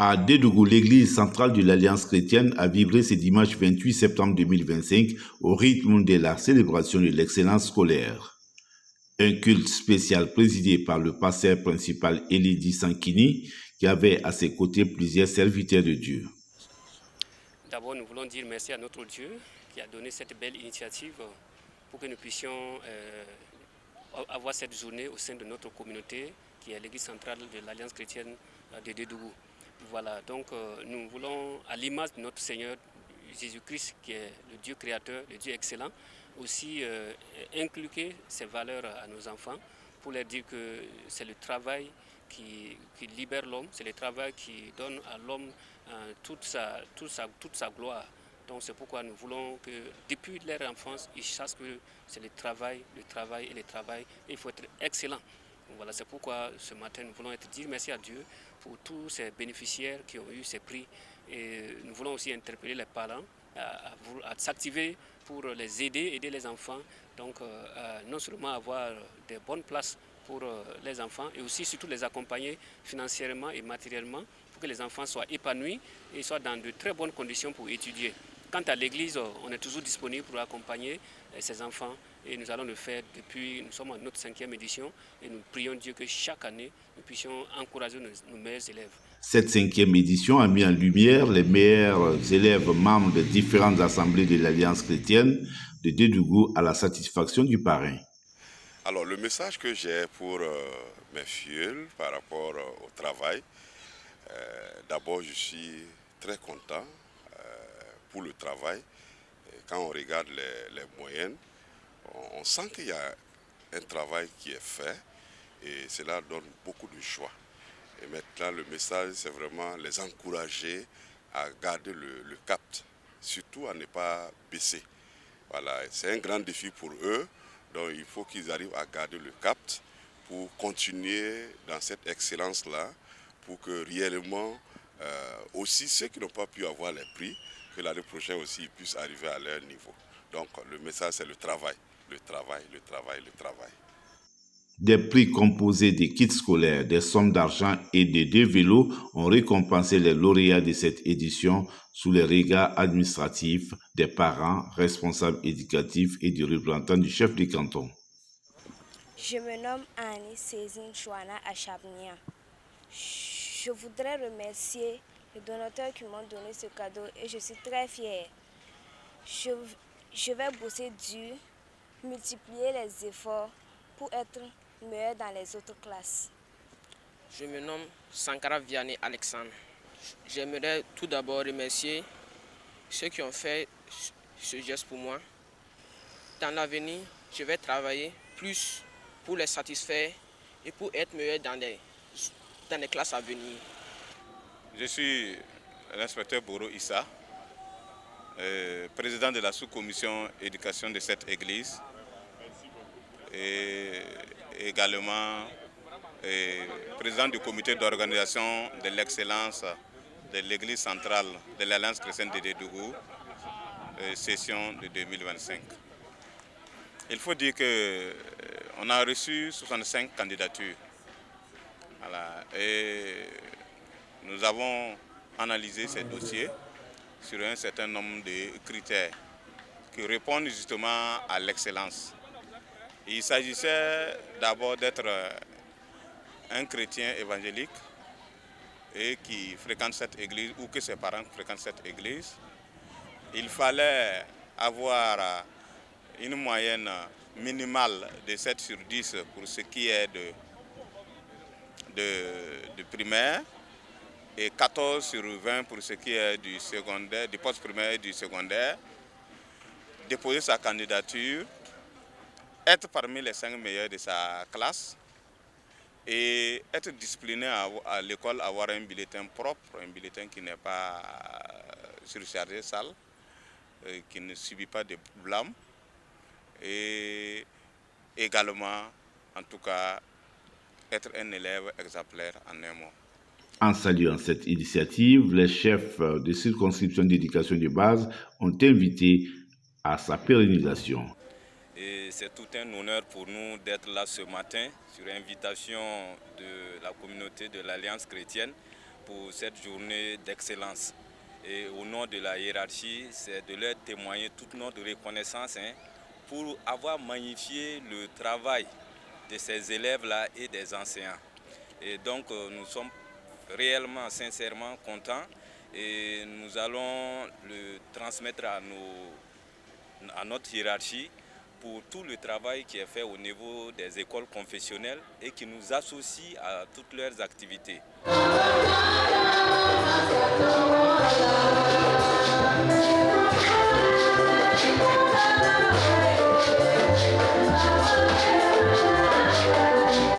À Dédougou, l'église centrale de l'Alliance chrétienne a vibré ce dimanche 28 septembre 2025 au rythme de la célébration de l'excellence scolaire. Un culte spécial présidé par le pasteur principal Elidi Sankini, qui avait à ses côtés plusieurs serviteurs de Dieu. D'abord, nous voulons dire merci à notre Dieu qui a donné cette belle initiative pour que nous puissions avoir cette journée au sein de notre communauté, qui est l'église centrale de l'Alliance chrétienne de Dédougou. Voilà, donc nous voulons, à l'image de notre Seigneur Jésus-Christ, qui est le Dieu créateur, le Dieu excellent, aussi inculquer ces valeurs à nos enfants pour leur dire que c'est le travail qui libère l'homme, c'est le travail qui donne à l'homme toute sa gloire. Donc c'est pourquoi nous voulons que depuis leur enfance, ils sachent que c'est le travail et le travail, et il faut être excellent. Donc voilà, c'est pourquoi ce matin nous voulons dire merci à Dieu pour tous ces bénéficiaires qui ont eu ces prix. Et nous voulons aussi interpeller les parents à s'activer pour les aider les enfants. Donc non seulement avoir des bonnes places pour les enfants, et aussi surtout les accompagner financièrement et matériellement pour que les enfants soient épanouis et soient dans de très bonnes conditions pour étudier. Quant à l'église, on est toujours disponible pour accompagner ces enfants, et nous allons le faire depuis, nous sommes en notre 5e édition, et nous prions Dieu que chaque année, nous puissions encourager nos meilleurs élèves. Cette 5e édition a mis en lumière les meilleurs élèves membres des différentes assemblées de l'Alliance chrétienne de Dédougou à la satisfaction du parrain. Alors, le message que j'ai pour mes filles par rapport au travail, d'abord, je suis très content pour le travail. Et quand on regarde les moyennes, on sent qu'il y a un travail qui est fait et cela donne beaucoup de joie. Et maintenant, le message, c'est vraiment les encourager à garder le cap, surtout à ne pas baisser. Voilà, c'est un grand défi pour eux, donc il faut qu'ils arrivent à garder le cap pour continuer dans cette excellence-là, pour que réellement, aussi ceux qui n'ont pas pu avoir les prix, que l'année prochaine aussi ils puissent arriver à leur niveau. Donc le message, c'est le travail, le travail, le travail, le travail. Des prix composés des kits scolaires, des sommes d'argent et de 2 vélos ont récompensé les lauréats de cette édition sous les regards administratifs des parents, responsables éducatifs et du représentant du chef du canton. Je me nomme Annie Cézine Chouana Achabnia. Je voudrais remercier les donateurs qui m'ont donné ce cadeau et je suis très fière. Je vais bosser dur, multiplier les efforts pour être meilleur dans les autres classes. Je me nomme Sankara Vianney Alexandre. J'aimerais tout d'abord remercier ceux qui ont fait ce geste pour moi. Dans l'avenir, je vais travailler plus pour les satisfaire et pour être meilleur dans les classes à venir. Je suis l'inspecteur Boro Issa, président de la sous-commission éducation de cette église et également président du comité d'organisation de l'excellence de l'église centrale de l'Alliance chrétienne de Dédougou, session de 2025. Il faut dire qu'on a reçu 65 candidatures. Voilà. Et nous avons analysé ces dossiers sur un certain nombre de critères qui répondent justement à l'excellence. Il s'agissait d'abord d'être un chrétien évangélique et qui fréquente cette église ou que ses parents fréquentent cette église. Il fallait avoir une moyenne minimale de 7 sur 10 pour ce qui est de primaire et 14 sur 20 pour ce qui est du secondaire, du post-primaire et du secondaire. Déposer sa candidature, être parmi les 5 meilleurs de sa classe et être discipliné à l'école, avoir un bulletin propre, un bulletin qui n'est pas surchargé, sale, qui ne subit pas de blâme. Et également, en tout cas, être un élève exemplaire en un mot. En saluant cette initiative, les chefs de circonscription d'éducation de base ont invité à sa pérennisation. Et c'est tout un honneur pour nous d'être là ce matin sur invitation de la communauté de l'Alliance chrétienne pour cette journée d'excellence. Et au nom de la hiérarchie, c'est de leur témoigner toute notre reconnaissance pour avoir magnifié le travail de ces élèves-là et des enseignants. Et donc nous sommes réellement, sincèrement contents et nous allons le transmettre à notre hiérarchie pour tout le travail qui est fait au niveau des écoles confessionnelles et qui nous associe à toutes leurs activités.